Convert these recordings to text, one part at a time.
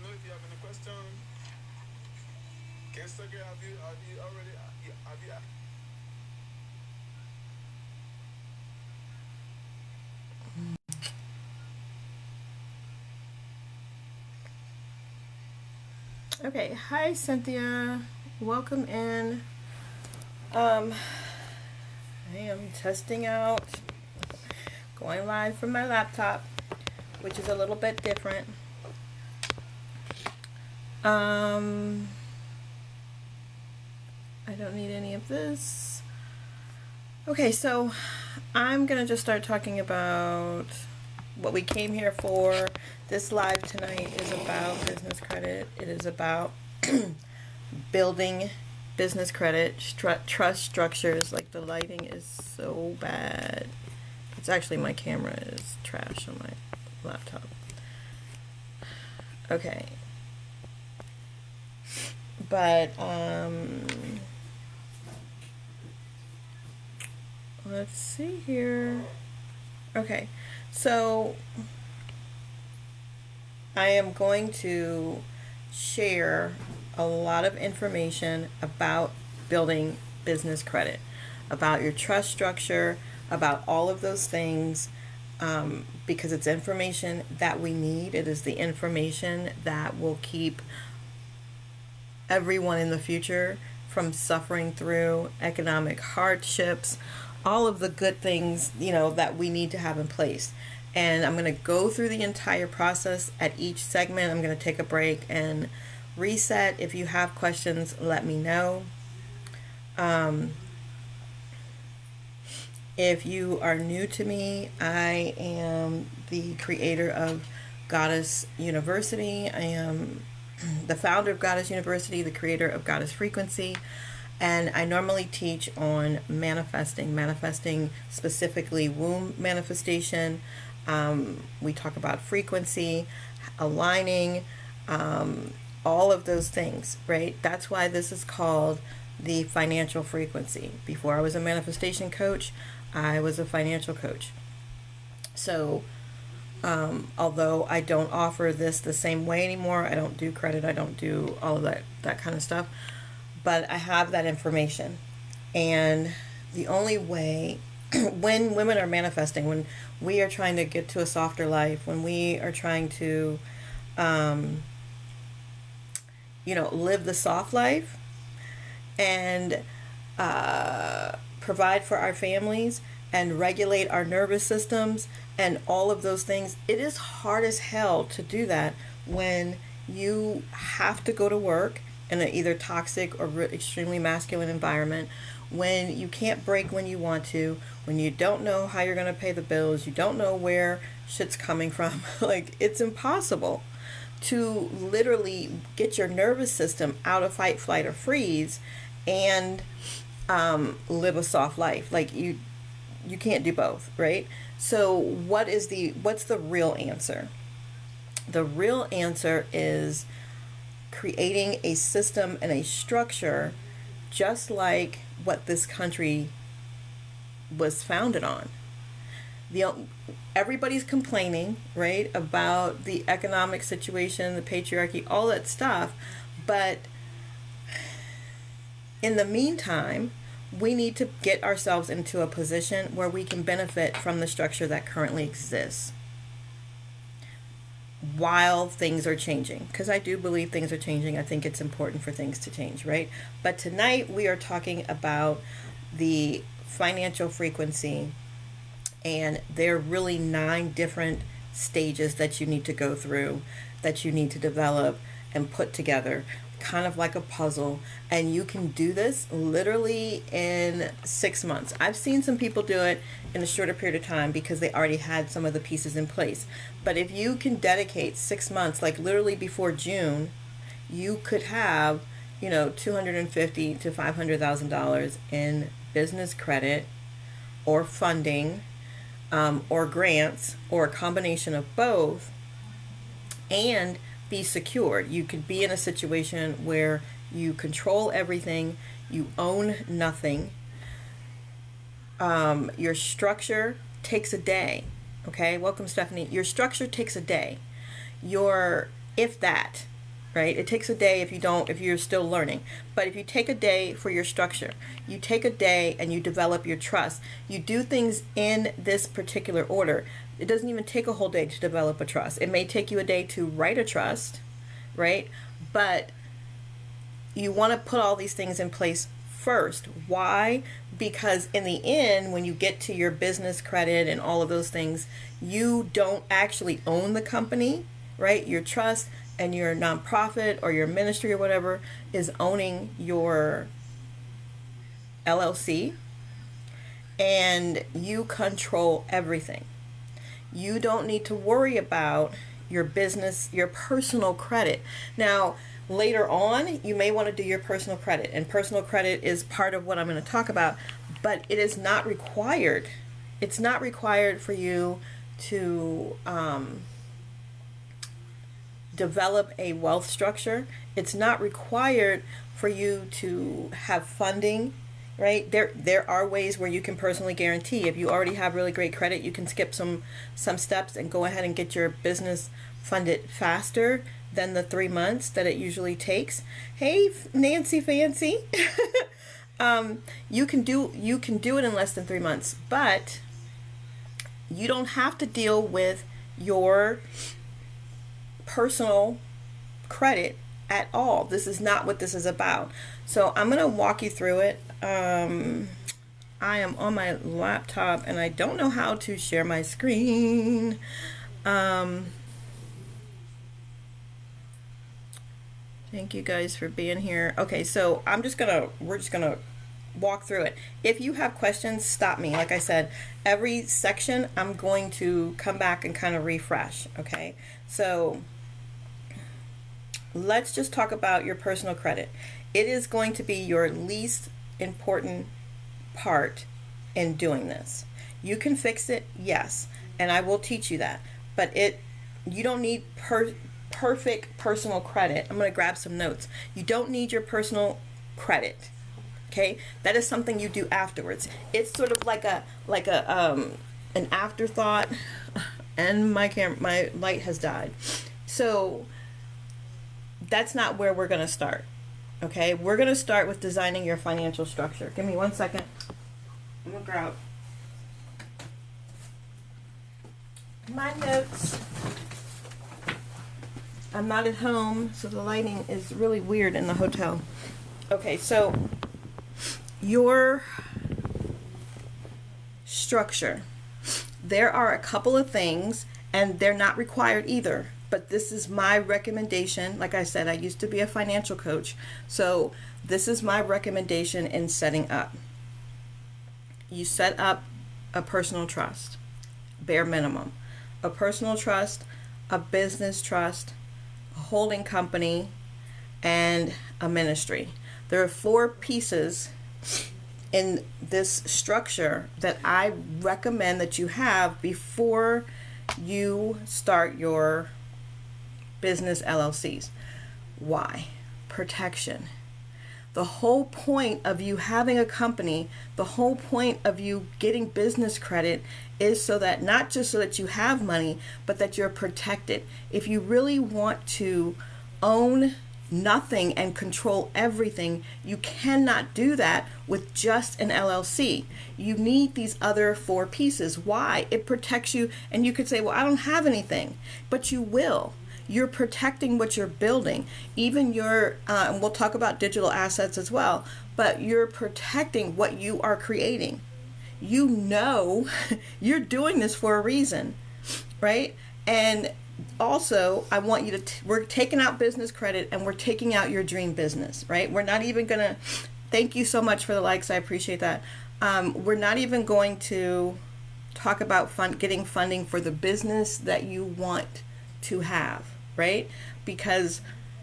know if you have any question. Instagram, have you already, have you, Okay, hi Cynthia. Welcome in. Um, I am testing out, going live from my laptop, which is a little bit different. Um, I don't need any of this. Okay, so I'm gonna just start talking about what we came here for. This live tonight is about business credit. It is about building business credit, trust structures. Like the lighting is so bad. It's actually my camera is trash on my laptop. Okay. But let's see here. Okay. So I am going to share a lot of information about building business credit, about your trust structure, about all of those things, because it's information that we need. It is the information that will keep everyone in the future from suffering through economic hardships, all of the good things, that we need to have in place. And I'm going to go through the entire process at each segment. I'm going to take a break and reset. If you have questions, let me know. If you are new to me, I am the creator of Goddess University. I am the founder of Goddess University, the creator of Goddess Frequency, and I normally teach on manifesting specifically womb manifestation. We talk about frequency, aligning, all of those things, right? That's why this is called the financial frequency. Before I was a manifestation coach, I was a financial coach. So, although I don't offer this the same way anymore, I don't do credit, I don't do all of that kind of stuff, but I have that information. And the only way, when women are manifesting, when we are trying to get to a softer life, when we are trying to, live the soft life and provide for our families and regulate our nervous systems and all of those things, it is hard as hell to do that when you have to go to work in an either toxic or extremely masculine environment, when you can't break when you want to, when you don't know how you're going to pay the bills, you don't know where shit's coming from. Like, it's impossible to literally get your nervous system out of fight, flight, or freeze and live a soft life. Like, you can't do both, right? So what's the real answer? The real answer is creating a system and a structure just like what this country was founded on. The Everybody's complaining, right, about the economic situation, the patriarchy, all that stuff, but in the meantime, we need to get ourselves into a position where we can benefit from the structure that currently exists while things are changing. Because I do believe things are changing. I think it's important for things to change, right? But tonight we are talking about the financial frequency, and there are really 9 different stages that you need to go through, that you need to develop and put together, kind of like a puzzle. And you can do this literally in 6 months. I've seen some people do it in a shorter period of time because they already had some of the pieces in place. But if you can dedicate 6 months, like literally before June, you could have, $250 to $500,000 in business credit or funding, or grants, or a combination of both, and be secured. You could be in a situation where you control everything, you own nothing. Your structure takes a day. Okay, welcome Stephanie. Your structure takes a day. If that, right? It takes a day if you're still learning. But if you take a day for your structure, you take a day and you develop your trust. You do things in this particular order. It doesn't even take a whole day to develop a trust. It may take you a day to write a trust, right? But you want to put all these things in place first. Why? Because in the end, when you get to your business credit and all of those things, you don't actually own the company, right? Your trust and your nonprofit or your ministry or whatever is owning your LLC, and you control everything. You don't need to worry about your business, your personal credit. Now, later on, you may want to do your personal credit, and personal credit is part of what I'm going to talk about, but it is not required. It's not required for you to develop a wealth structure. It's not required for you to have funding, right? There are ways where you can personally guarantee. If you already have really great credit, you can skip some steps and go ahead and get your business funded faster than the 3 months that it usually takes. Hey, Nancy Fancy. You can do it in less than 3 months, but you don't have to deal with your personal credit at all. This is not what this is about. So I'm going to walk you through it. I am on my laptop and I don't know how to share my screen. Thank you guys for being here. Okay, so we're just gonna walk through it. If you have questions, stop me. Like I said, every section I'm going to come back and kind of refresh. Okay, so let's just talk about your personal credit. It is going to be your least important part in doing this. You can fix it, yes, and I will teach you that. But you don't need perfect personal credit. I'm going to grab some notes. You don't need your personal credit. Okay, that is something you do afterwards. It's sort of like an afterthought. And my light has died. So that's not where we're going to start. Okay, we're going to start with designing your financial structure. Give me 1 second. I'm going to grab my notes. I'm not at home, so the lighting is really weird in the hotel. Okay, so your structure. There are a couple of things, and they're not required either, but this is my recommendation. Like I said, I used to be a financial coach, so this is my recommendation in setting up. You set up a personal trust, bare minimum. A personal trust, a business trust, a holding company, and a ministry. There are 4 pieces in this structure that I recommend that you have before you start your business LLCs. Why? Protection. The whole point of you having a company, the whole point of you getting business credit is so that not just so that you have money, but that you're protected. If you really want to own nothing and control everything, you cannot do that with just an LLC. You need these other 4 pieces. Why? It protects you, and you could say, well, I don't have anything, but you will. You're protecting what you're building, even your, and we'll talk about digital assets as well, but you're protecting what you are creating. You know, you're doing this for a reason, right? And also, I want you to, we're taking out business credit and we're taking out your dream business, right? We're not even going to, thank you so much for the likes. I appreciate that. We're not even going to talk about getting funding for the business that you want to have, right? Because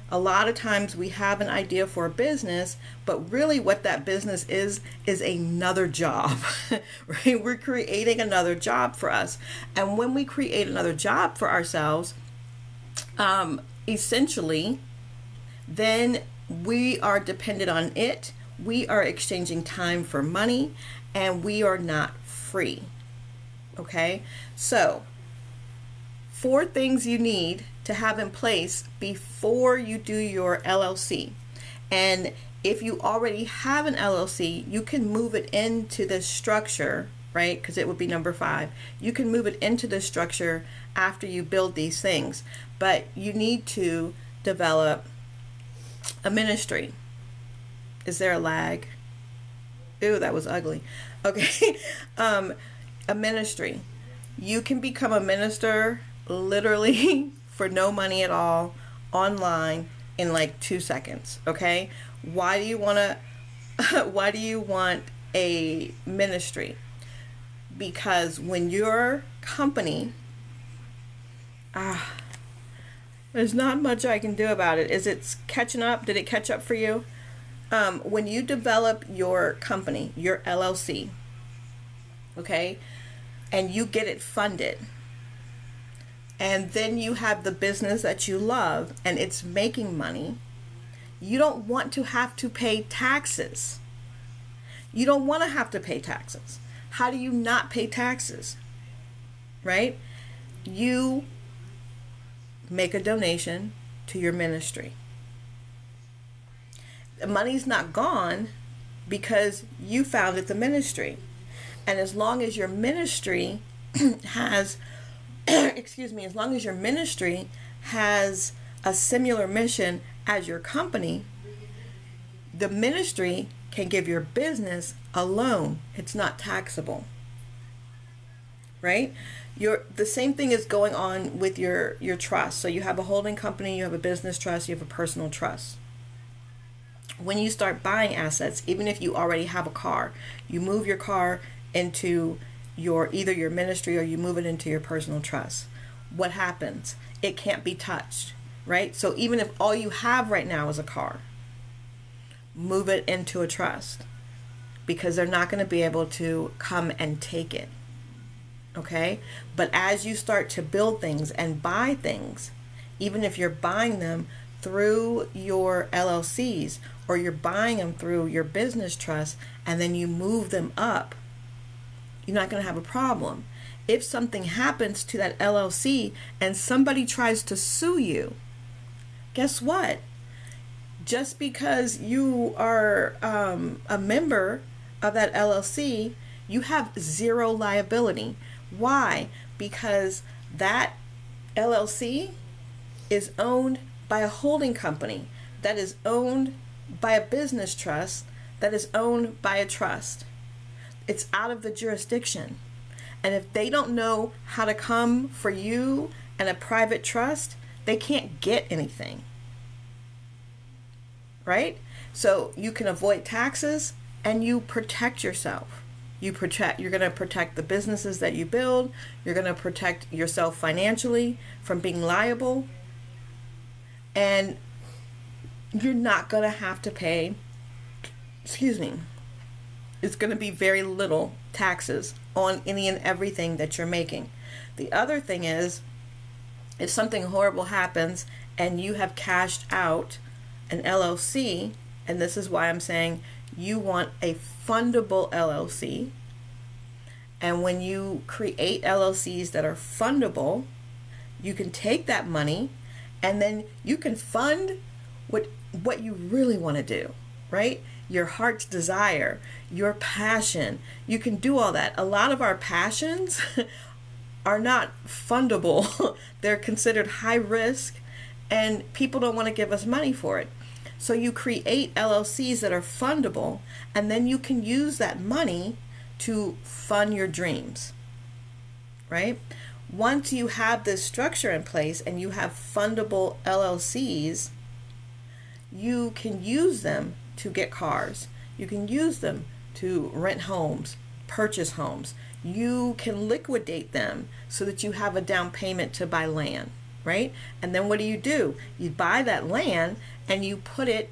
a lot of times we have an idea for a business, but really what that business is another job, right? We're creating another job for us. And when we create another job for ourselves, essentially, then we are dependent on it. We are exchanging time for money, and we are not free. Okay? So, 4 things you need to have in place before you do your LLC. And if you already have an LLC, you can move it into this structure, right? Because it would be number 5. You can move it into this structure after you build these things. But you need to develop a ministry. Is there a lag? Ew, that was ugly. Okay. A ministry. You can become a minister literally for no money at all online in like 2 seconds. Okay. Why do you want a ministry? Because when your company, there's not much I can do about it. Is it catching up? Did it catch up for you? When you develop your company, your LLC, okay, and you get it funded, and then you have the business that you love and it's making money, you don't want to have to pay taxes. You don't want to have to pay taxes. How do you not pay taxes? Right? You make a donation to your ministry. The money's not gone because you founded the ministry. And as long as your ministry has, as long as your ministry has a similar mission as your company, the ministry can give your business a loan. It's not taxable. Right? The same thing is going on with your trust. So you have a holding company, you have a business trust, you have a personal trust. When you start buying assets, even if you already have a car, you move your car into either your ministry or you move it into your personal trust. What happens? It can't be touched, right? So even if all you have right now is a car, move it into a trust because they're not going to be able to come and take it. Okay? But as you start to build things and buy things, even if you're buying them through your LLCs or you're buying them through your business trust and then you move them up, you're not going to have a problem. If something happens to that LLC and somebody tries to sue you, guess what? Just because you are a member of that LLC, you have zero liability. Why? Because that LLC is owned by a holding company that is owned by a business trust that is owned by a trust. It's out of the jurisdiction. And if they don't know how to come for you and a private trust, they can't get anything. Right? So you can avoid taxes and you protect yourself. You're going to protect the businesses that you build. You're going to protect yourself financially from being liable. And you're not going to have to pay, it's going to be very little taxes on any and everything that you're making. The other thing is, if something horrible happens and you have cashed out an LLC, and this is why I'm saying you want a fundable LLC. And when you create LLCs that are fundable, you can take that money and then you can fund what you really want to do, right? Your heart's desire, your passion. You can do all that. A lot of our passions are not fundable. They're considered high risk and people don't want to give us money for it. So you create LLCs that are fundable, and then you can use that money to fund your dreams, right? Once you have this structure in place and you have fundable LLCs, you can use them to get cars. You can use them to rent homes, purchase homes. You can liquidate them so that you have a down payment to buy land, right? And then what do? You buy that land and you put it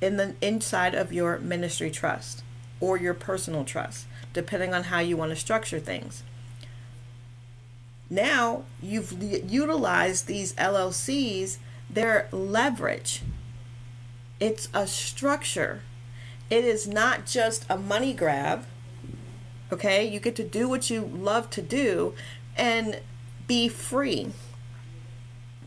in the inside of your ministry trust or your personal trust, depending on how you want to structure things. Now you've utilized these LLCs, their leverage. It's a structure. It is not just a money grab. Okay, you get to do what you love to do and be free.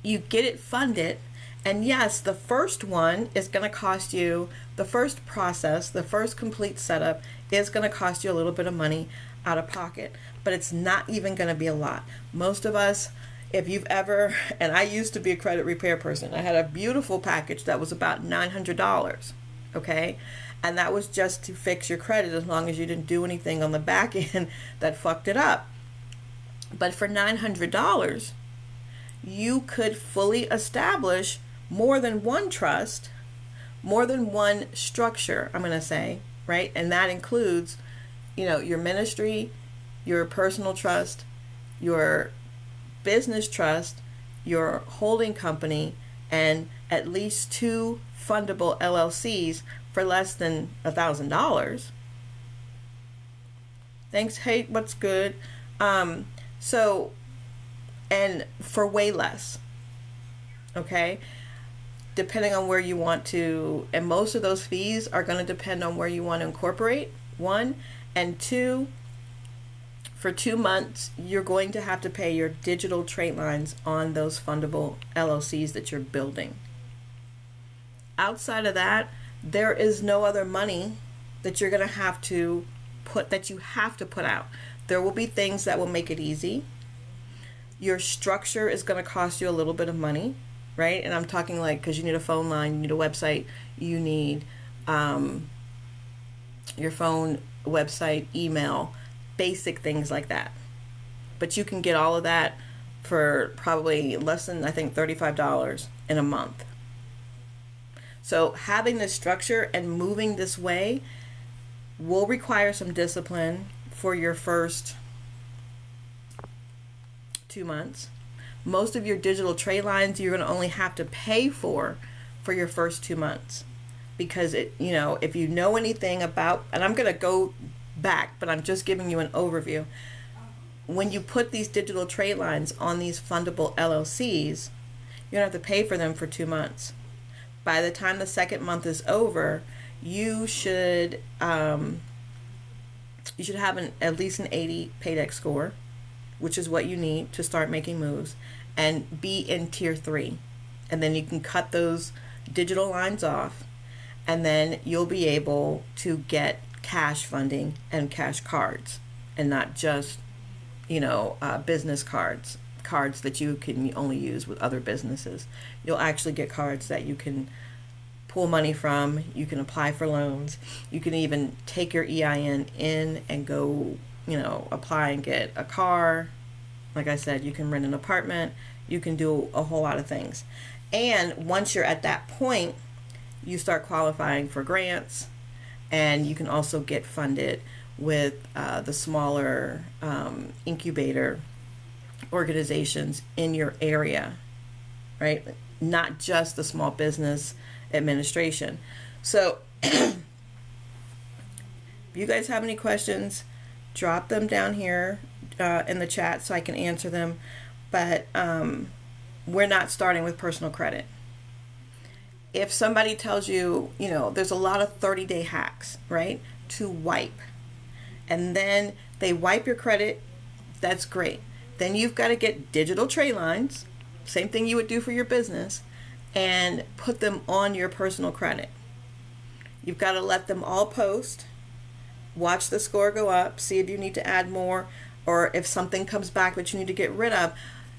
you get it funded. And yes, the first one is going to cost you, the first process, the first complete setup is going to cost you a little bit of money out of pocket, but it's not even going to be a lot. Most of us, if you've ever, and I used to be a credit repair person, I had a beautiful package that was about $900, okay? And that was just to fix your credit as long as you didn't do anything on the back end that fucked it up. But for $900, you could fully establish more than one trust, more than one structure, I'm going to say, right? And that includes, your ministry, your personal trust, your business trust, your holding company, and at least 2 fundable LLCs for less than $1,000. Thanks. Hey, what's good? So, and for way less, okay? Depending on where you want to, and most of those fees are going to depend on where you want to incorporate, 1, and 2, for 2 months, you're going to have to pay your digital trade lines on those fundable LLCs that you're building. Outside of that, there is no other money that you're going to have to put, that you have to put out. There will be things that will make it easy. Your structure is going to cost you a little bit of money, right? And I'm talking like, because you need a phone line, you need a website, you need your phone, website, email, basic things like that. But you can get all of that for probably less than, I think, $35 in a month. So having this structure and moving this way will require some discipline for your first 2 months. Most of your digital trade lines you're going to only have to pay for your first 2 months, because if you know anything about, and I'm going to go back, but I'm just giving you an overview. When you put these digital trade lines on these fundable LLCs, you don't have to pay for them for 2 months. By the time the second month is over, you should have at least an 80 paydex score, which is what you need to start making moves, and be in tier 3. And then you can cut those digital lines off, and then you'll be able to get cash funding and cash cards, and not just, business cards that you can only use with other businesses. You'll actually get cards that you can pull money from. You can apply for loans. You can even take your EIN in and go, apply and get a car. Like I said, you can rent an apartment. You can do a whole lot of things. And once you're at that point, you start qualifying for grants, and you can also get funded with the smaller incubator organizations in your area, right? Not just the Small Business Administration. So if you guys have any questions, drop them down here in the chat so I can answer them. But we're not starting with personal credit. If somebody tells you, there's a lot of 30-day hacks, right, to wipe, and then they wipe your credit, that's great. Then you've got to get digital trade lines, same thing you would do for your business, and put them on your personal credit. You've got to let them all post, watch the score go up, see if you need to add more, or if something comes back that you need to get rid of.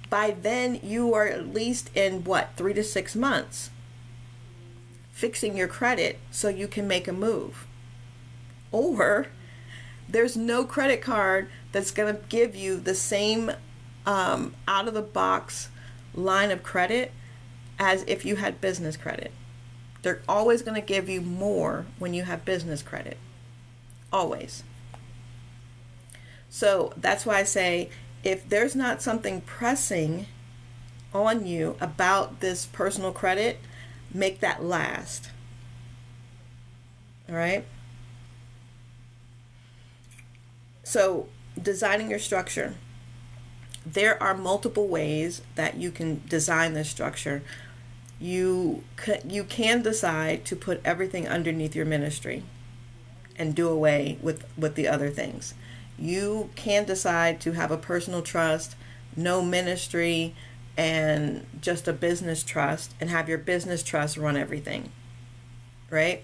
By then, you are at least in 3 to 6 months fixing your credit so you can make a move. Or there's no credit card that's going to give you the same out of the box line of credit as if you had business credit. They're always going to give you more when you have business credit. Always. So that's why I say, if there's not something pressing on you about this personal credit, make that last. All right? So, designing your structure. There are multiple ways that you can design this structure. You can decide to put everything underneath your ministry and do away with the other things. You can decide to have a personal trust, no ministry, and just a business trust and have your business trust run everything, right?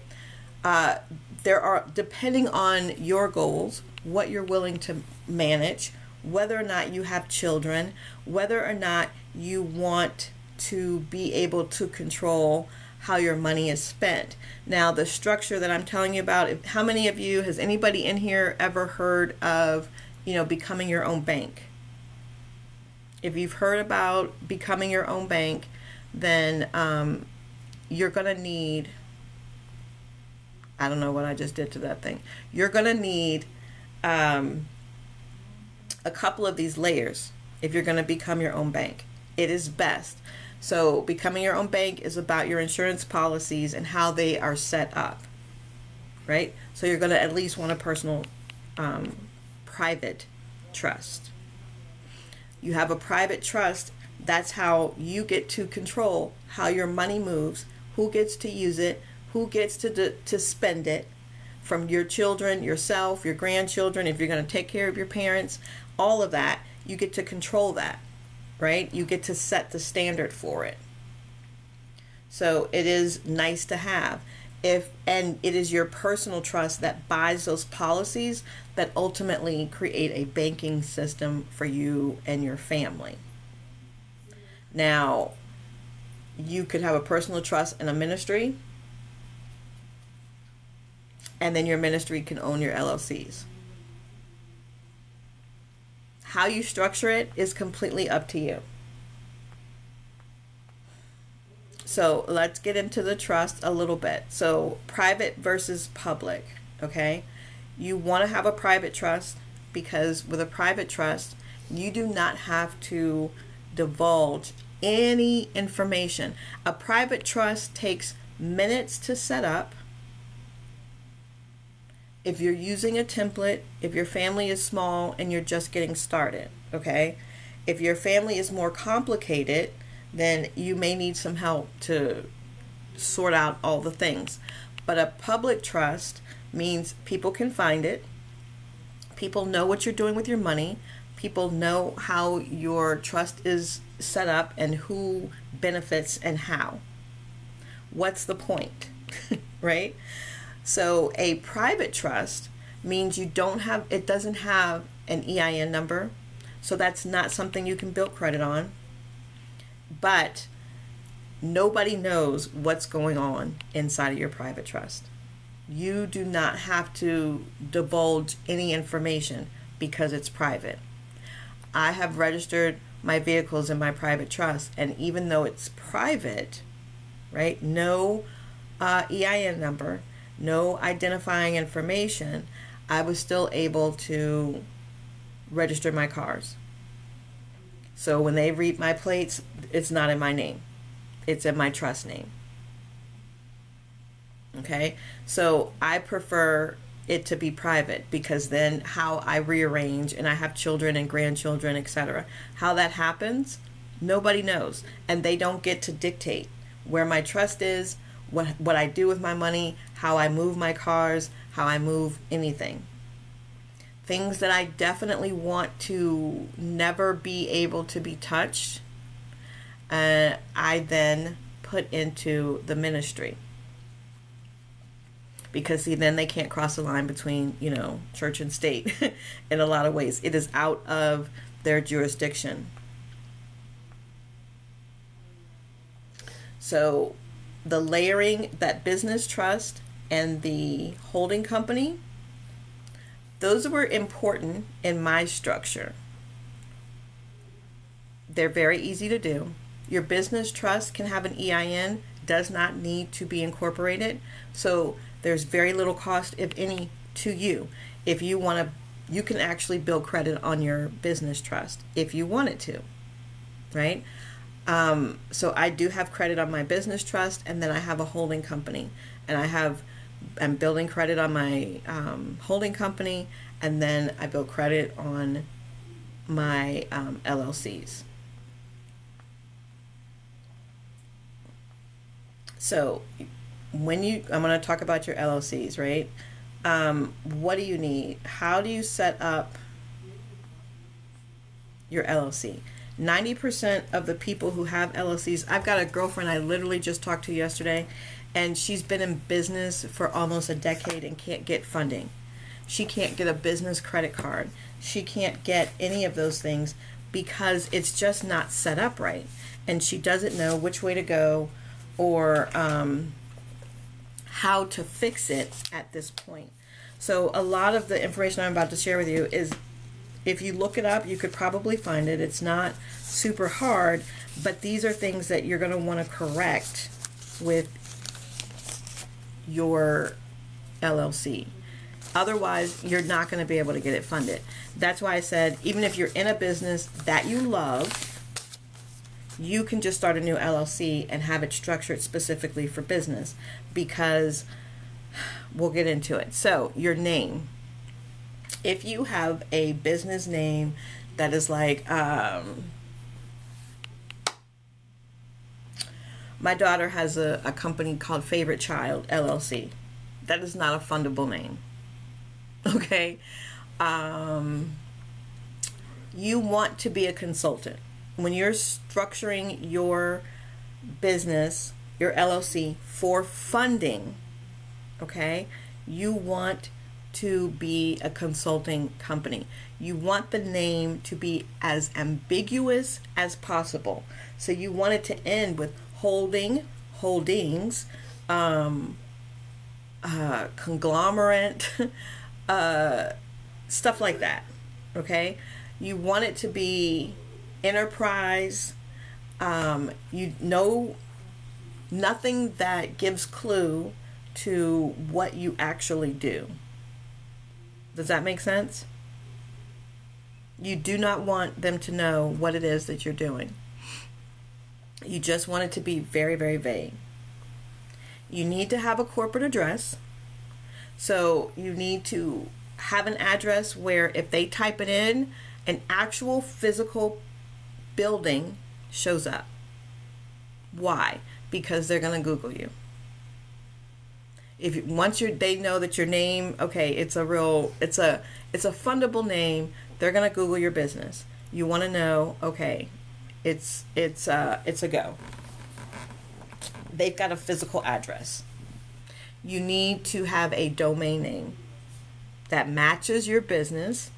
Uh, there are, depending on your goals, what you're willing to manage, whether or not you have children, whether or not you want to be able to control how your money is spent. Now, the structure that I'm telling you about, how many of you, has anybody in here ever heard of, becoming your own bank? If you've heard about becoming your own bank, then you're going to need, I don't know what I just did to that thing. You're going to need a couple of these layers if you're going to become your own bank. It is best. So becoming your own bank is about your insurance policies and how they are set up, right? So you're going to at least want a personal private trust. You have a private trust. That's how you get to control how your money moves, who gets to use it, who gets to spend it, from your children, yourself, your grandchildren, if you're going to take care of your parents, all of that, you get to control that, right? You get to set the standard for it. So it is nice to have. And it is your personal trust that buys those policies that ultimately create a banking system for you and your family. Now, you could have a personal trust and a ministry, and then your ministry can own your LLCs. How you structure it is completely up to you. So let's get into the trust a little bit. So private versus public, okay? You want to have a private trust because with a private trust, you do not have to divulge any information. A private trust takes minutes to set up. If you're using a template, if your family is small and you're just getting started, okay? If your family is more complicated, then you may need some help to sort out all the things. But a public trust means people can find it. People know what you're doing with your money. People know how your trust is set up and who benefits and how. What's the point, right? So a private trust means it doesn't have an EIN number. So that's not something you can build credit on. But nobody knows what's going on inside of your private trust. You do not have to divulge any information because it's private. I have registered my vehicles in my private trust, and even though it's private, right, no EIN number, no identifying information, I was still able to register my cars. So when they read my plates, it's not in my name. It's in my trust name. Okay? So I prefer it to be private because then how I rearrange, and I have children and grandchildren, etc. How that happens, nobody knows. And they don't get to dictate where my trust is, what I do with my money, how I move my cars, how I move anything. Things that I definitely want to never be able to be touched, I then put into the ministry. Because see, then they can't cross the line between, church and state in a lot of ways. It is out of their jurisdiction. So the layering, that business trust and the holding company, those were important in my structure. They're very easy to do. Your business trust can have an EIN, does not need to be incorporated. So there's very little cost, if any, to you. If you want to, you can actually build credit on your business trust if you wanted to, right? So I do have credit on my business trust, and then I have a holding company, and I'm building credit on my holding company, and then I build credit on my LLCs. So I'm going to talk about your LLCs, right? What do you need? How do you set up your LLC? 90% of the people who have LLCs, I've got a girlfriend I literally just talked to yesterday, and she's been in business for almost a decade and can't get funding. She can't get a business credit card. She can't get any of those things because it's just not set up right. And she doesn't know which way to go or how to fix it at this point. So a lot of the information I'm about to share with you is, if you look it up, you could probably find it. It's not super hard, but these are things that you're going to want to correct with your LLC. Otherwise, you're not going to be able to get it funded. That's why I said, even if you're in a business that you love, you can just start a new LLC and have it structured specifically for business, because we'll get into it. So, your name. If you have a business name that is like, my daughter has a company called Favorite Child LLC. That is not a fundable name. Okay? You want to be a consultant. When you're structuring your business, your LLC, for funding, okay, you want to be a consulting company. You want the name to be as ambiguous as possible. So you want it to end with holdings, conglomerate, stuff like that. Okay? You want it to be enterprise. Nothing that gives clue to what you actually do. Does that make sense? You do not want them to know what it is that you're doing. You just want it to be very, very vague. You need to have a corporate address. So you need to have an address where if they type it in, an actual physical building shows up. Why? Because they're going to Google you. Once they know that your name, okay, it's a fundable name, they're going to Google your business. You want to know, okay, it's a go. They've got a physical address. You need to have a domain name that matches your business,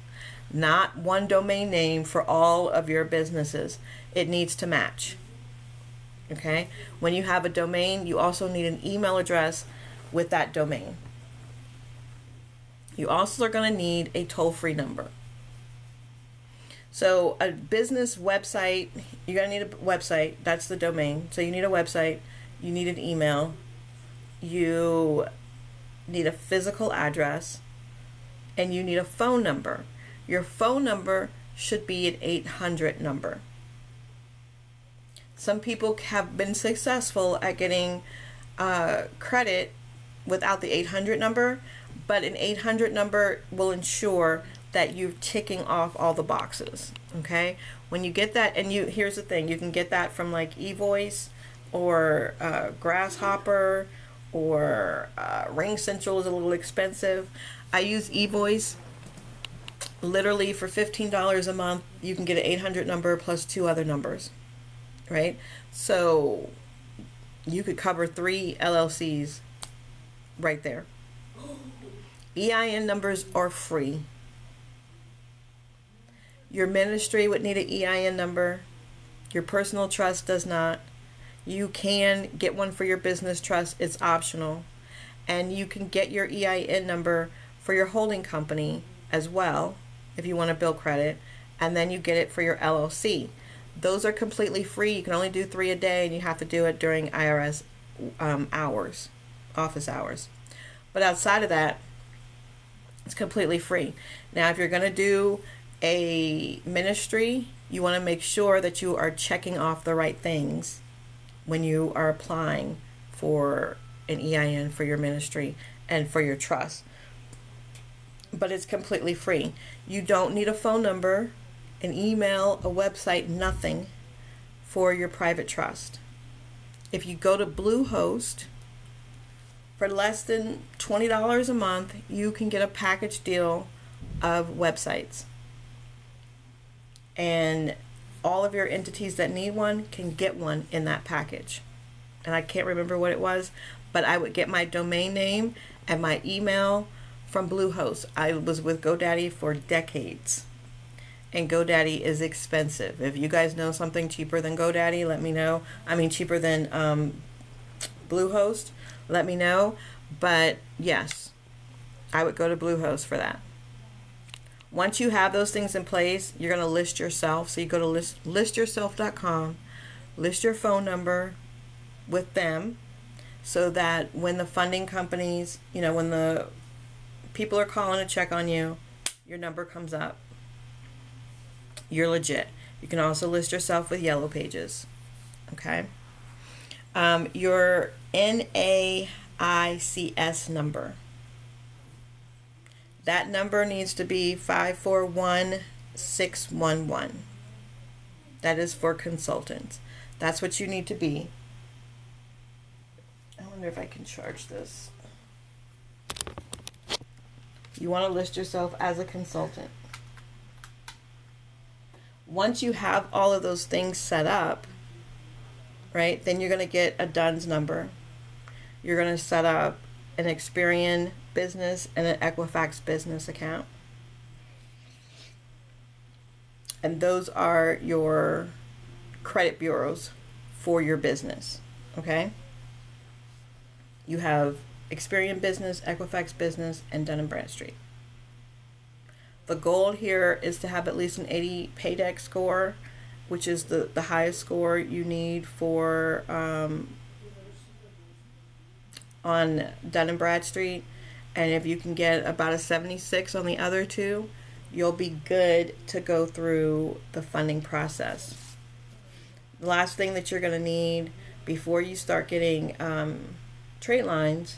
not one domain name for all of your businesses. It needs to match. Okay? When you have a domain, you also need an email address with that domain. You also are going to need a toll-free number. So a business website, you're going to need a website. That's the domain. So you need a website. You need an email. You need a physical address. And you need a phone number. Your phone number should be an 800 number. Some people have been successful at getting credit without the 800 number, but an 800 number will ensure that you're ticking off all the boxes. Okay? When you get that, and here's the thing, you can get that from like eVoice or Grasshopper, or Ring Central is a little expensive. I use eVoice. Literally for $15 a month, you can get an 800 number plus 2 other numbers, right? So you could cover 3 LLCs right there. EIN numbers are free. Your ministry would need an EIN number. Your personal trust does not. You can get one for your business trust. It's optional. And you can get your EIN number for your holding company as well, if you want to build credit. And then you get it for your LLC. Those are completely free. You can only do 3 a day, and you have to do it during IRS hours, office hours. But outside of that, it's completely free. Now, if you're going to do a ministry, you want to make sure that you are checking off the right things when you are applying for an EIN for your ministry and for your trust. But it's completely free. You don't need a phone number, an email, a website, nothing for your private trust. If you go to Bluehost, for less than $20 a month, you can get a package deal of websites. And all of your entities that need one can get one in that package. And I can't remember what it was, but I would get my domain name and my email from Bluehost. I was with GoDaddy for decades, and GoDaddy is expensive. If you guys know something cheaper than GoDaddy, let me know. I mean, cheaper than Bluehost, let me know. But yes, I would go to Bluehost for that. Once you have those things in place, you're going to list yourself. So you go to listyourself.com, list your phone number with them, so that when the funding companies, when the people are calling to check on you, your number comes up. You're legit. You can also list yourself with Yellow Pages. Okay. Your NAICS number. That number needs to be 541611. That is for consultants. That's what you need to be. I wonder if I can charge this. You want to list yourself as a consultant. Once you have all of those things set up, right, then you're going to get a DUNS number. You're going to set up an Experian business and an Equifax business account. And those are your credit bureaus for your business, okay? You have Experian business, Equifax business, and Dun & Bradstreet. The goal here is to have at least an 80 paydex score, which is the highest score you need for on Dun & Bradstreet. And if you can get about a 76 on the other two, you'll be good to go through the funding process. The last thing that you're going to need before you start getting trade lines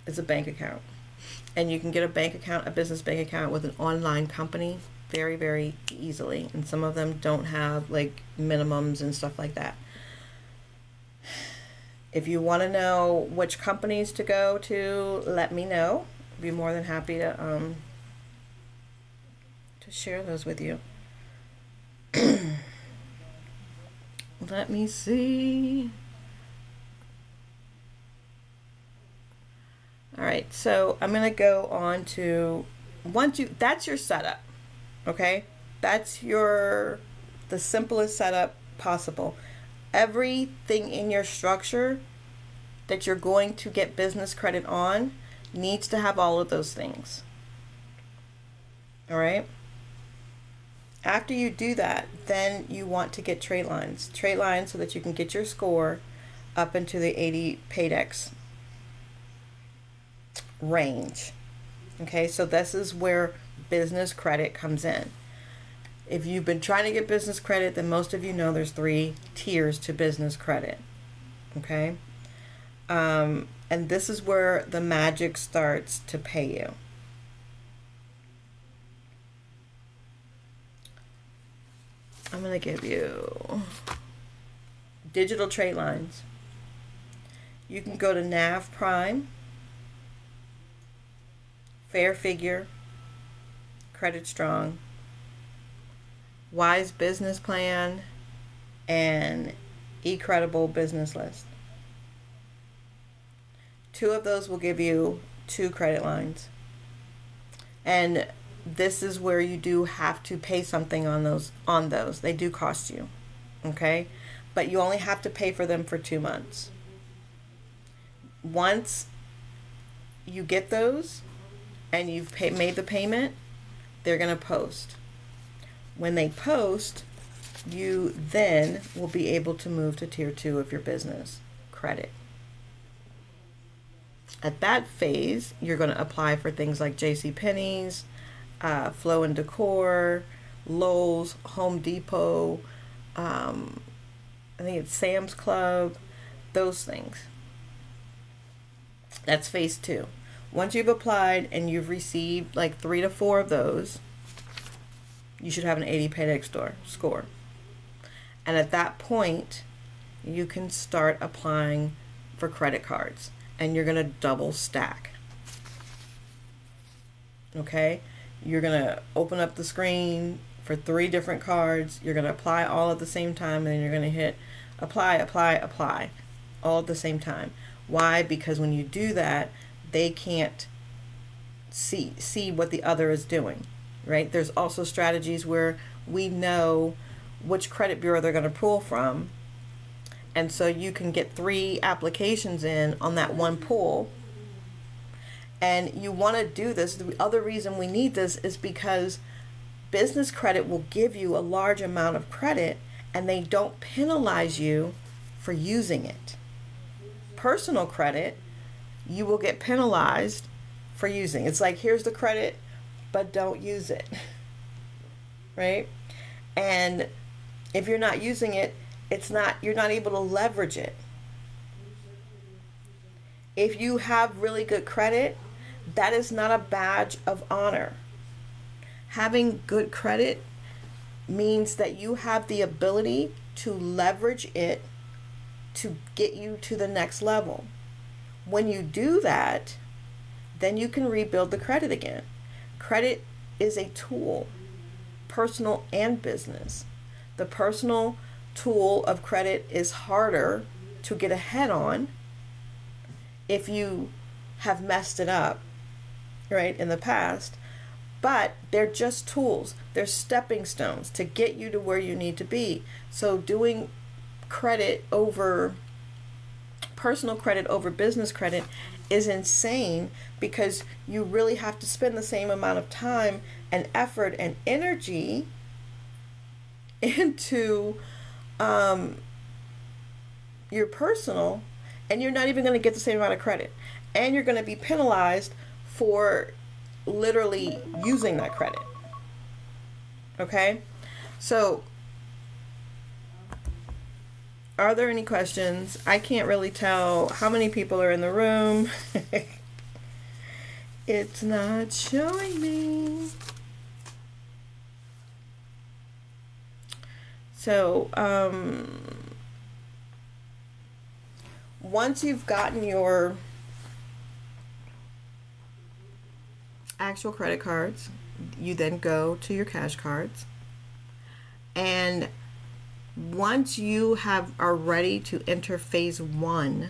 is a bank account. And you can get a bank account, a business bank account with an online company very, very easily. And some of them don't have like minimums and stuff like that. If you want to know which companies to go to, let me know. I'd be more than happy to share those with you. Let me see. All right, so I'm going to go on to, that's your setup, okay? That's the simplest setup possible. Everything in your structure that you're going to get business credit on needs to have all of those things. All right? After you do that, then you want to get trade lines. Trade lines so that you can get your score up into the 80 paydex range. Okay, so this is where business credit comes in. If you've been trying to get business credit, then most of you know there's 3 tiers to business credit. Okay, and this is where the magic starts to pay you. I'm going to give you digital trade lines. You can go to NAV Prime, Fair Figure, Credit Strong, Wise Business Plan, and eCredible Business List. 2 of those will give you 2 credit lines. And this is where you do have to pay something on those. They do cost you. Okay? But you only have to pay for them for 2 months. Once you get those and you've made the payment, they're going to post. When they post, you then will be able to move to tier 2 of your business credit. At that phase, you're going to apply for things like JCPenney's, Flow and Decor, Lowe's, Home Depot, I think it's Sam's Club, those things. That's phase 2. Once you've applied and you've received like 3 to 4 of those, you should have an 80 paydex score. And at that point, you can start applying for credit cards. And you're going to double stack. Okay? You're going to open up the screen, for 3 different cards. You're going to apply all at the same time, and then you're going to hit apply, apply, apply all at the same time. Why? Because when you do that, they can't see what the other is doing, right? There's also strategies where we know which credit bureau they're going to pull from, and so you can get 3 applications in on that one pull. And you want to do this. The other reason we need this is because business credit will give you a large amount of credit, and they don't penalize you for using it. Personal credit, you will get penalized for using. It's like, here's the credit, but don't use it. Right? And if you're not using it, you're not able to leverage it. If you have really good credit, that is not a badge of honor. Having good credit means that you have the ability to leverage it to get you to the next level. When you do that, then you can rebuild the credit again. Credit is a tool, personal and business. The personal tool of credit is harder to get ahead on if you have messed it up, right, in the past. But they're just tools. They're stepping stones to get you to where you need to be. So doing credit over personal credit over business credit is insane, because you really have to spend the same amount of time and effort and energy into your personal, and you're not even going to get the same amount of credit, and you're going to be penalized for literally using that credit. Okay? So, are there any questions? I can't really tell how many people are in the room. It's not showing me. So, once you've gotten your actual credit cards, you then go to your cash cards. And once you are ready to enter phase 1,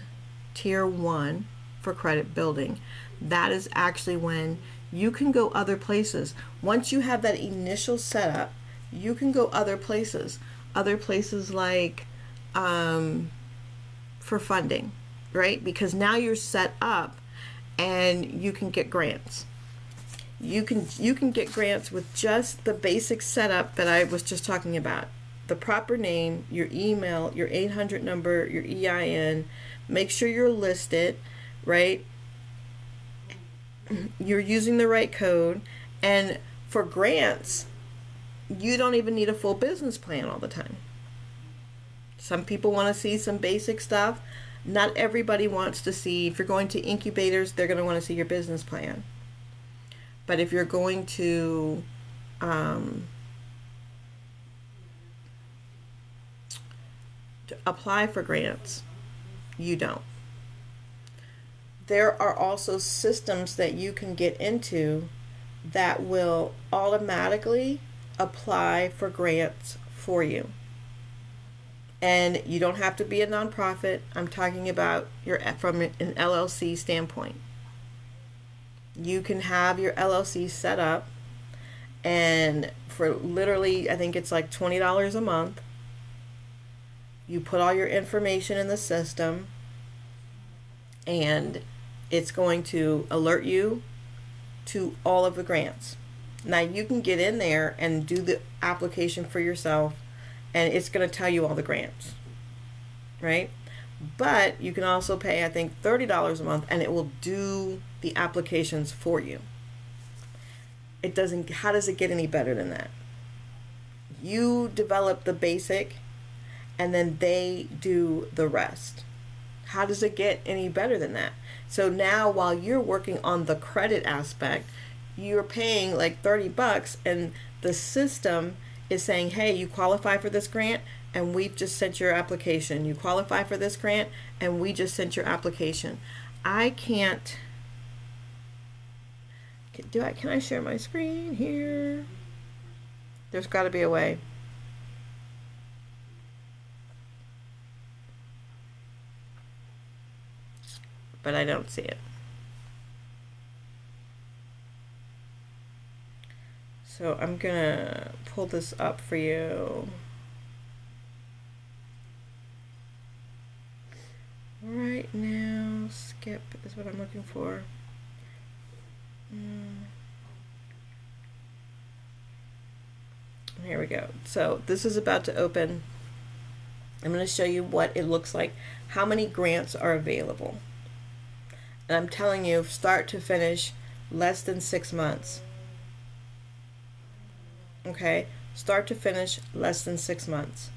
tier 1 for credit building, that is actually when you can go other places. Once you have that initial setup, you can go other places like for funding, right? Because now you're set up and you can get grants. You can get grants with just the basic setup that I was just talking about. The proper name, your email, your 800 number, your EIN. Make sure you're listed, right? You're using the right code. And for grants, you don't even need a full business plan all the time. Some people want to see some basic stuff. Not everybody wants to see. If you're going to incubators, they're going to want to see your business plan. But if you're going to apply for grants, you don't. There are also systems that you can get into that will automatically apply for grants for you. And you don't have to be a nonprofit. I'm talking about from an LLC standpoint. You can have your LLC set up, and for literally, I think it's like $20 a month, you put all your information in the system, and it's going to alert you to all of the grants. Now you can get in there and do the application for yourself, and it's going to tell you all the grants, right? But you can also pay, I think, $30 a month, and it will do the applications for you. How does it get any better than that? You develop the basic, and then they do the rest. How does it get any better than that? So now while you're working on the credit aspect, you're paying like $30, and the system is saying, hey, you qualify for this grant, and we've just sent your application. You qualify for this grant, and we just sent your application. Can I share my screen here? There's got to be a way. But I don't see it. So I'm gonna pull this up for you. Right now, skip is what I'm looking for. Here we go. So this is about to open. I'm going to show you what it looks like, how many grants are available. And I'm telling you, start to finish, less than 6 months. Okay? Start to finish, less than 6 months.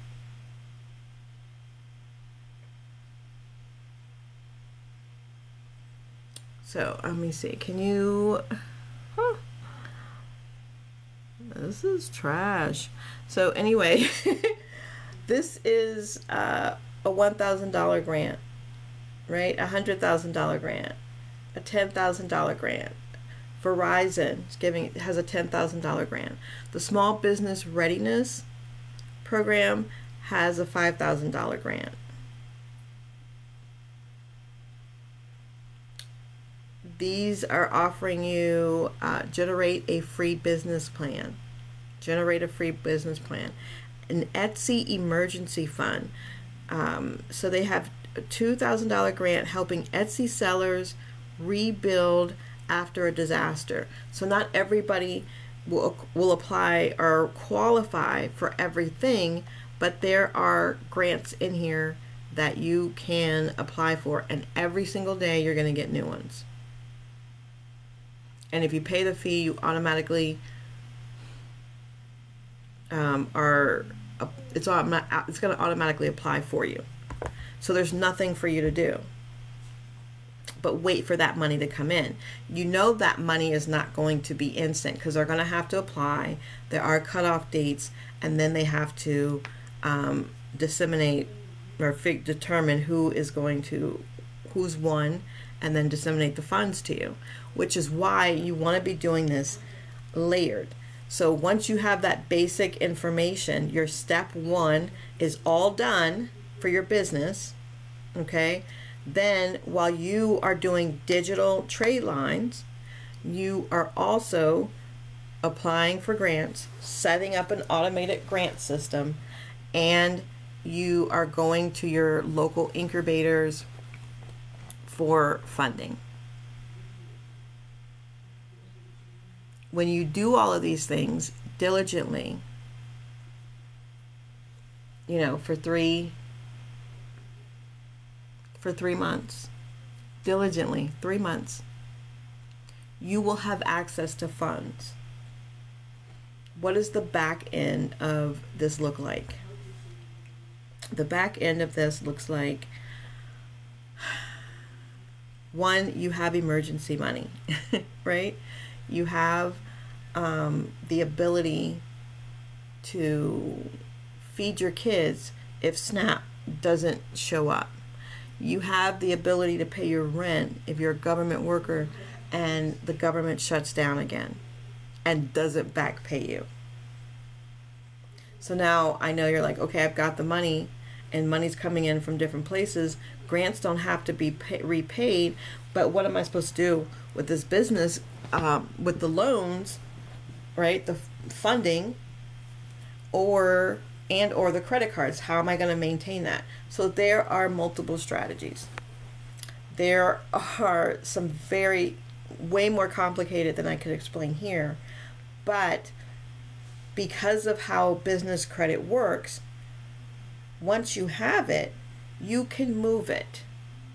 So let me see. Can you... Huh. This is trash. So anyway, this is a $1,000 grant, right? A $100,000 grant, a $10,000 grant. Verizon has a $10,000 grant. The Small Business Readiness Program has a $5,000 grant. These are offering you generate a free business plan. Generate a free business plan. An Etsy emergency fund. So they have a $2,000 grant helping Etsy sellers rebuild after a disaster. So not everybody will apply or qualify for everything, but there are grants in here that you can apply for, and every single day you're going to get new ones. And if you pay the fee, you automatically it's going to automatically apply for you. So there's nothing for you to do but wait for that money to come in. You know that money is not going to be instant because they're going to have to apply. There are cutoff dates, and then they have to disseminate or determine who's won, and then disseminate the funds to you, which is why you want to be doing this layered. So once you have that basic information, your step one is all done for your business, okay? Then while you are doing digital trade lines, you are also applying for grants, setting up an automated grant system, and you are going to your local incubators for funding. When you do all of these things diligently, for 3 months, diligently 3 months, you will have access to funds. What does the back end of this look like? The back end of this looks like, one, you have emergency money, right? You have the ability to feed your kids if SNAP doesn't show up. You have the ability to pay your rent if you're a government worker and the government shuts down again and doesn't back pay you. So now I know you're like, okay, I've got the money and money's coming in from different places. Grants don't have to be repaid, but what am I supposed to do with this business, with the loans, right? The funding or the credit cards. How am I going to maintain that? So there are multiple strategies. There are some way more complicated than I could explain here, but because of how business credit works, once you have it, you can move it,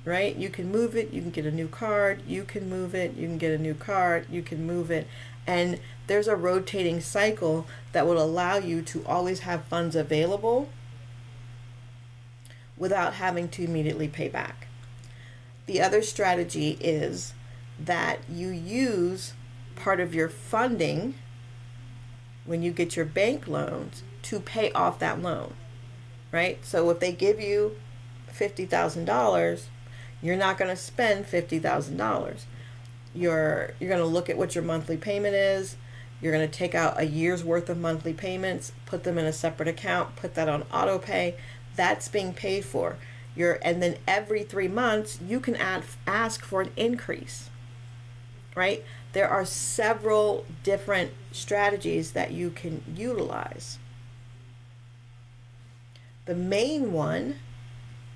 right? You can move it, you can get a new card, you can move it, you can get a new card, you can move it. And there's a rotating cycle that will allow you to always have funds available without having to immediately pay back. The other strategy is that you use part of your funding when you get your bank loans to pay off that loan, right? So if they give you $50,000, you're not going to spend $50,000. You're going to look at what your monthly payment is. You're going to take out a year's worth of monthly payments, put them in a separate account, put that on auto pay. That's being paid for. And then every 3 months you can ask for an increase, right? There are several different strategies that you can utilize. The main one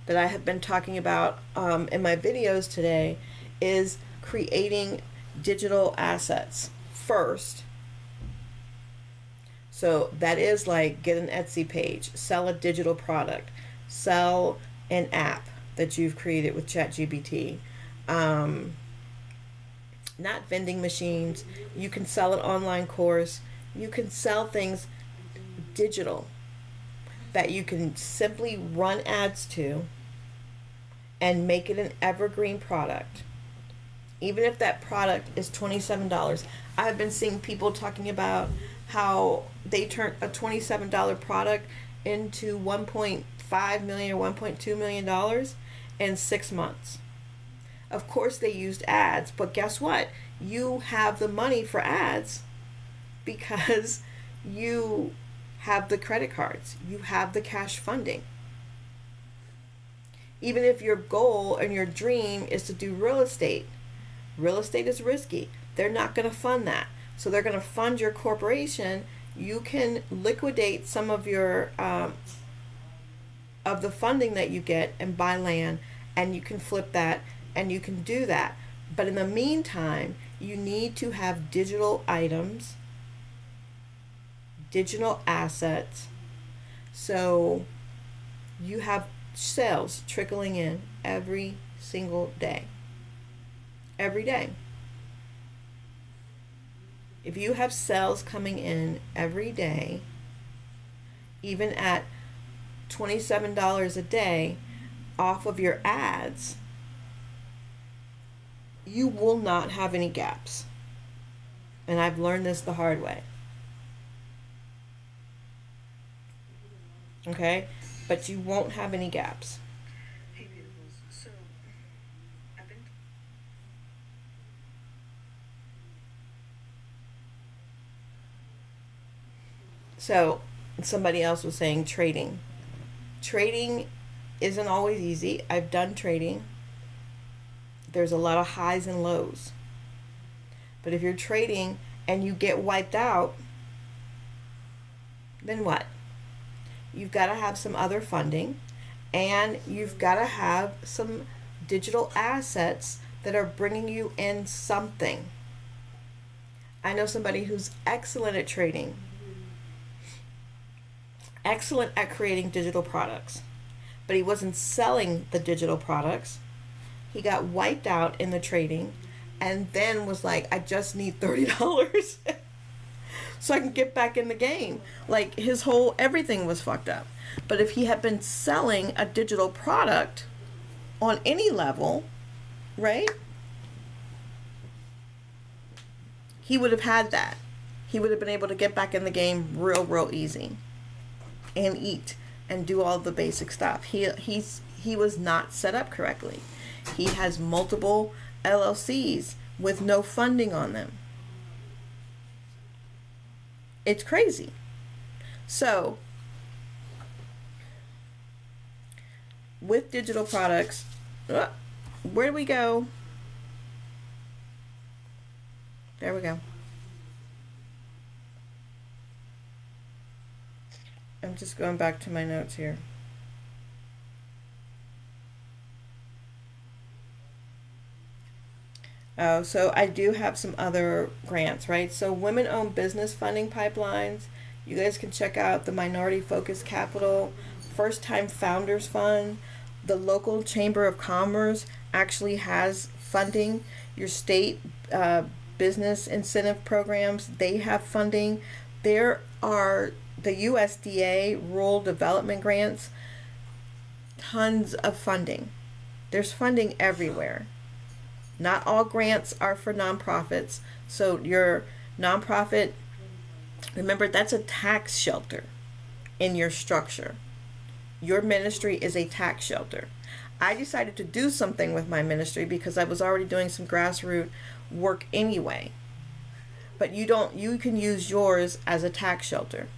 that I have been talking about in my videos today is creating digital assets first. So that is like get an Etsy page, sell a digital product, sell an app that you've created with ChatGPT. Not vending machines. You can sell an online course. You can sell things digital that you can simply run ads to and make it an evergreen product. Even if that product is $27. I've been seeing people talking about how they turned a $27 product into $1.5 million or $1.2 million in 6 months. Of course they used ads, but guess what? You have the money for ads because you have the credit cards. You have the cash funding. Even if your goal and your dream is to do real estate is risky. They're not going to fund that. So they're going to fund your corporation. You can liquidate some of your of the funding that you get and buy land, and you can flip that, and you can do that. But in the meantime, you need to have digital items, digital assets, so you have sales trickling in every single day. Every day. If you have sales coming in every day, even at $27 a day off of your ads, you will not have any gaps. And I've learned this the hard way. Okay? But you won't have any gaps. Hey, beautifuls. So, I've been. So, somebody else was saying trading. Trading isn't always easy. I've done trading. There's a lot of highs and lows. But if you're trading and you get wiped out, then what? You've got to have some other funding, and you've got to have some digital assets that are bringing you in something. I know somebody who's excellent at trading, excellent at creating digital products, but he wasn't selling the digital products. He got wiped out in the trading and then was like, I just need $30 so I can get back in the game. Like, his whole everything was fucked up. But if he had been selling a digital product on any level, right, he would have had that. He would have been able to get back in the game real easy and eat and do all the basic stuff. He was not set up correctly. He has multiple LLCs with no funding on them. It's crazy. So, with digital products, where do we go? There we go. I'm just going back to my notes here. Oh, so I do have some other grants, right? So women-owned business funding pipelines. You guys can check out the Minority Focused Capital, First Time Founders Fund. The local Chamber of Commerce actually has funding. Your state business incentive programs, they have funding. There are the USDA rural development grants, tons of funding. There's funding everywhere. Not all grants are for nonprofits. So your nonprofit, remember, that's a tax shelter in your structure. Your ministry is a tax shelter. I decided to do something with my ministry because I was already doing some grassroots work anyway. But you can use yours as a tax shelter.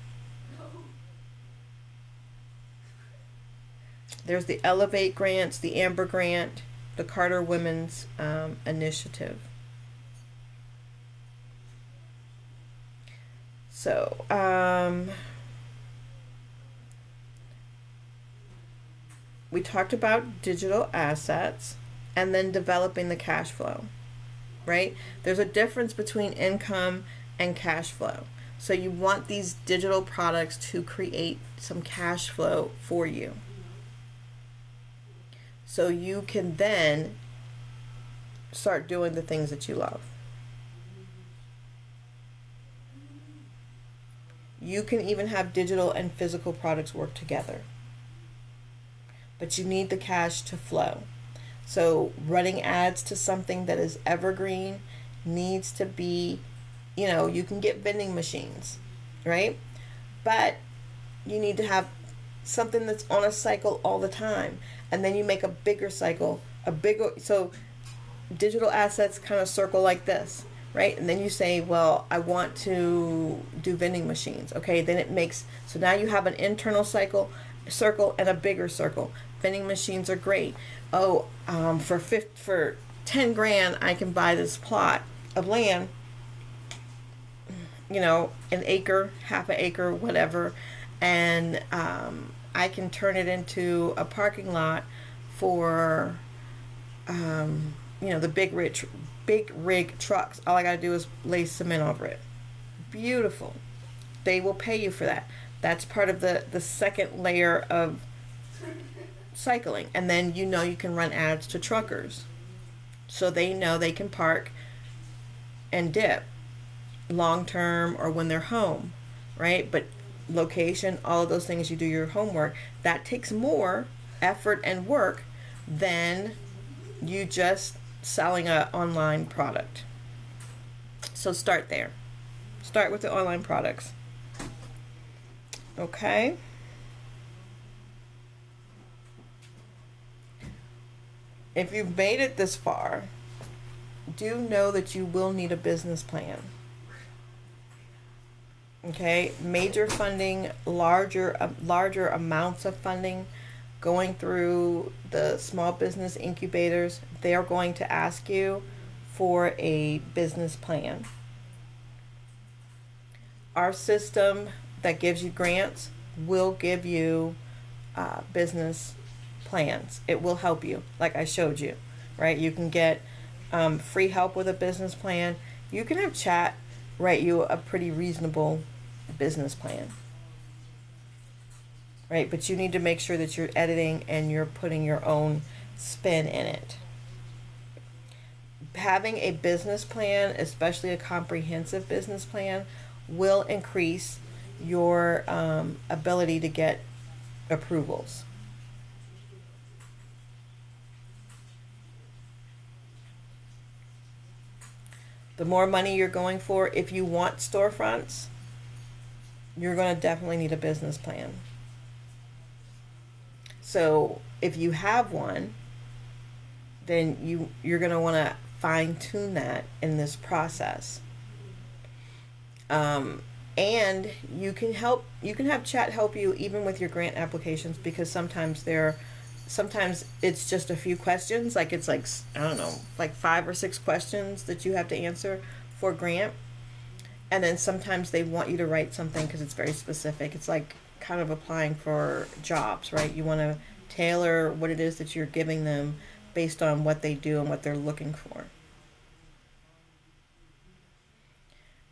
There's the Elevate grants, the Amber grant, the Carter Women's Initiative. So, we talked about digital assets and then developing the cash flow, right? There's a difference between income and cash flow. So you want these digital products to create some cash flow for you. So you can then start doing the things that you love. You can even have digital and physical products work together. But you need the cash to flow. So running ads to something that is evergreen needs to be, you can get vending machines, right? But you need to have something that's on a cycle all the time. And then you make a bigger cycle, so digital assets kind of circle like this, right? And then you say, well, I want to do vending machines. Okay, then it makes, so now you have an internal circle and a bigger circle. Vending machines are great. Oh, for 10 grand, I can buy this plot of land, an acre, half an acre, whatever, and I can turn it into a parking lot for, the big rig trucks. All I got to do is lay cement over it. Beautiful. They will pay you for that. That's part of the second layer of cycling. And then you can run ads to truckers. So they know they can park and dip long term or when they're home, right? But location, all of those things, you do your homework. That takes more effort and work than you just selling an online product. So start there. Start with the online products. Okay. If you've made it this far, do know that you will need a business plan. Okay, major funding, larger amounts of funding, going through the small business incubators, they are going to ask you for a business plan. Our system that gives you grants will give you business plans. It will help you, like I showed you, right? You can get free help with a business plan. You can have chat write you a pretty reasonable business plan, right? But you need to make sure that you're editing and you're putting your own spin in it. Having a business plan, especially a comprehensive business plan, will increase your ability to get approvals. The more money you're going for, if you want storefronts, you're going to definitely need a business plan. So if you have one, then you're going to want to fine tune that in this process. And you can have chat help you even with your grant applications, because sometimes it's just a few questions, like it's like, I don't know, like 5 or 6 questions that you have to answer for grant. And then sometimes they want you to write something because it's very specific. It's like kind of applying for jobs, right? You want to tailor what it is that you're giving them based on what they do and what they're looking for.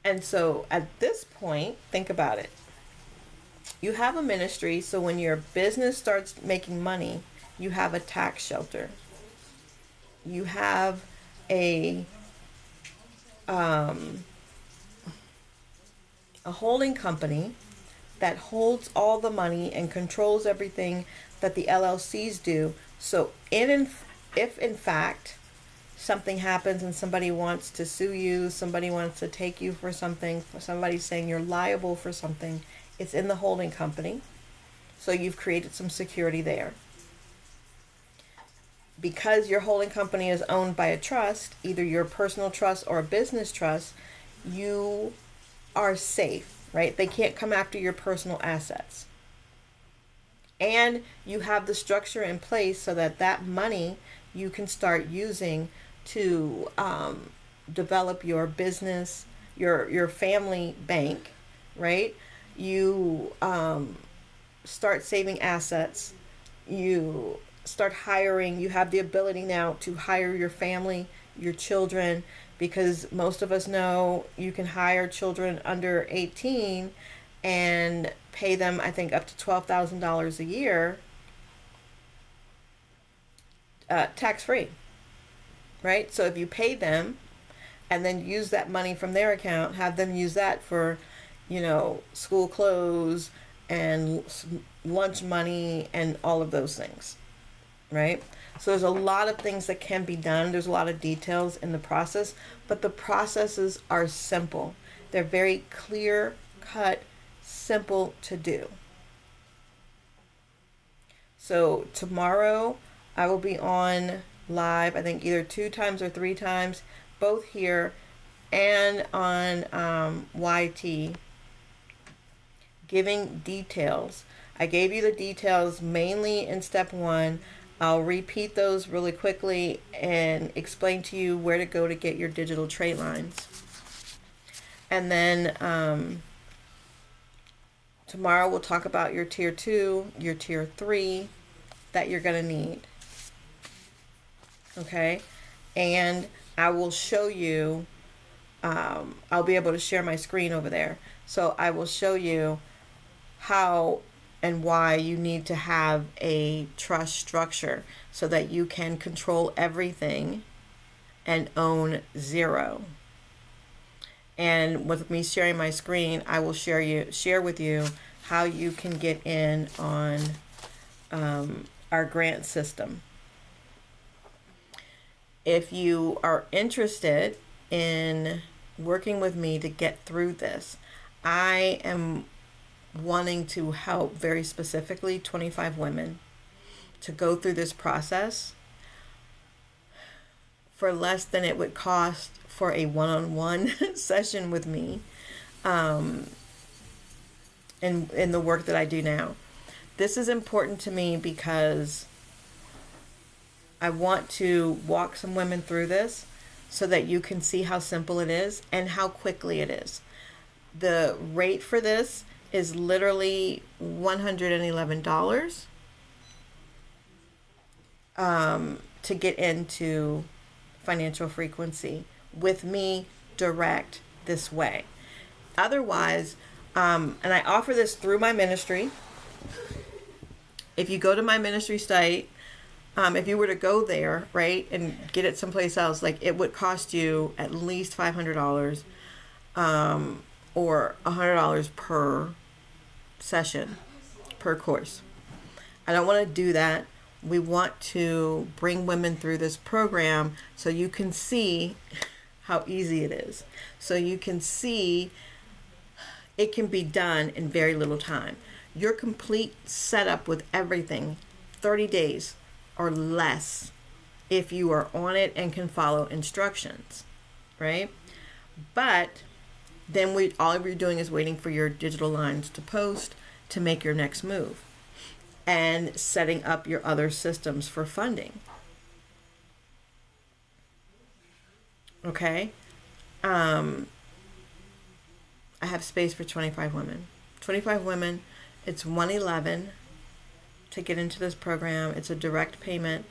And so at this point, think about it. You have a ministry, so when your business starts making money, you have a tax shelter. You have a holding company that holds all the money and controls everything that the LLCs do. So if in fact something happens and somebody wants to sue you, somebody wants to take you for something, somebody's saying you're liable for something, it's in the holding company. So you've created some security there. Because your holding company is owned by a trust, either your personal trust or a business trust, you are safe, right? They can't come after your personal assets. And you have the structure in place so that that money you can start using to develop your business, your family bank, right? You start saving assets. You start hiring. You have the ability now to hire your family, your children, because most of us know you can hire children under 18 and pay them, I think, up to $12,000 a year, tax free, right? So if you pay them and then use that money from their account, have them use that for, school clothes and lunch money and all of those things, right? So there's a lot of things that can be done. There's a lot of details in the process, but the processes are simple. They're very clear cut, simple to do. So tomorrow I will be on live, I think either 2 times or 3 times, both here and on YT, giving details. I gave you the details mainly in step 1. I'll repeat those really quickly and explain to you where to go to get your digital trait lines. And then tomorrow we'll talk about your tier 2, your tier 3 that you're going to need. Okay? And I will show you, I'll be able to share my screen over there. So I will show you how and why you need to have a trust structure so that you can control everything and own 0. And with me sharing my screen, I will share with you how you can get in on our grant system. If you are interested in working with me to get through this, I am wanting to help very specifically 25 women to go through this process for less than it would cost for a one-on-one session with me in the work that I do now. This is important to me because I want to walk some women through this so that you can see how simple it is and how quickly it is. The rate for this is literally $111 to get into financial frequency with me direct this way. Otherwise, and I offer this through my ministry. If you go to my ministry site, if you were to go there, right, and get it someplace else, like it would cost you at least $500 or $100 per session, per course. I don't want to do that. We want to bring women through this program so you can see how easy it is. So you can see it can be done in very little time. Your complete setup with everything, 30 days or less if you are on it and can follow instructions, right? But then all we're doing is waiting for your digital lines to post to make your next move and setting up your other systems for funding. Okay? I have space for 25 women. 25 women, it's $111 to get into this program. It's a direct payment.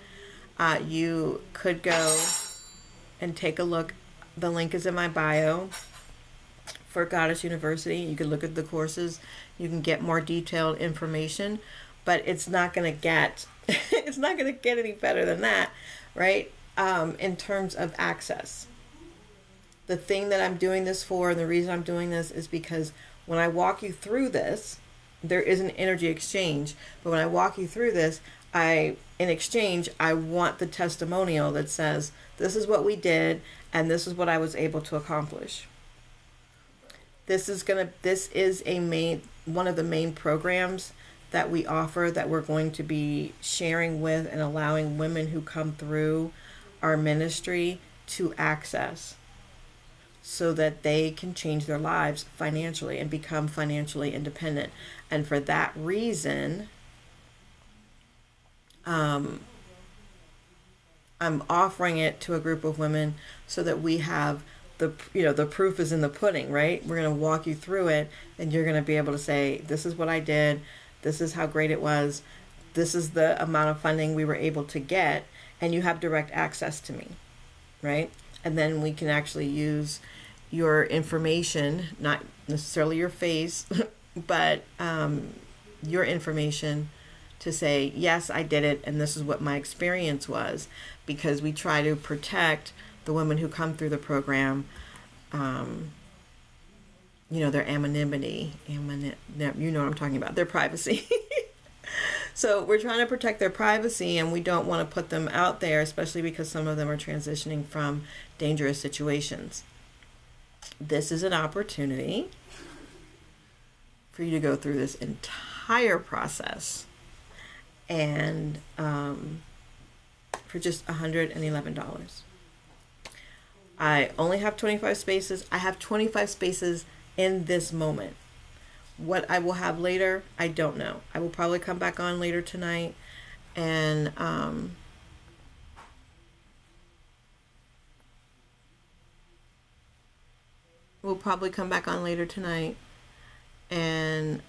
You could go and take a look. The link is in my bio for Goddess University. You can look at the courses. You can get more detailed information, but it's not going to get it's not going to get any better than that, right? In terms of access. The thing that I'm doing this for, and the reason I'm doing this is because when I walk you through this, there is an energy exchange. But when I walk you through this, in exchange, I want the testimonial that says, this is what we did, and this is what I was able to accomplish. This is one of the main programs that we offer that we're going to be sharing with and allowing women who come through our ministry to access. so that they can change their lives financially and become financially independent. And for that reason, I'm offering it to a group of women so that we have the proof is in the pudding, right? We're going to walk you through it, and you're going to be able to say, this is what I did, this is how great it was, this is the amount of funding we were able to get, and you have direct access to me, right? And then we can actually use your information, not necessarily your face, but your information to say, yes, I did it, and this is what my experience was, because we try to protect the women who come through the program, their anonymity, you know what I'm talking about, their privacy. So we're trying to protect their privacy, and we don't want to put them out there, especially because some of them are transitioning from dangerous situations. This is an opportunity for you to go through this entire process, and for just $111. I only have 25 spaces. I have 25 spaces in this moment. What I will have later, I don't know. I will probably come back on later tonight, and we'll probably come back on later tonight and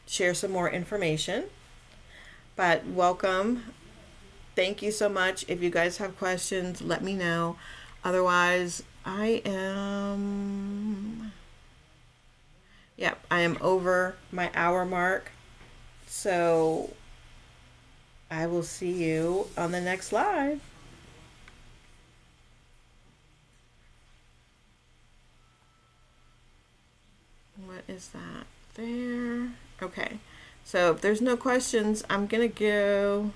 share some more information. But welcome. Thank you so much. If you guys have questions, let me know. Otherwise, I am over my hour mark. So I will see you on the next live. What is that there? Okay. So if there's no questions, I'm going to go.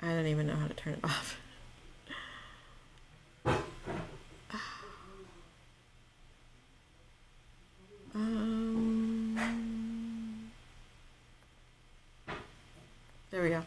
I don't even know how to turn it off. There we go.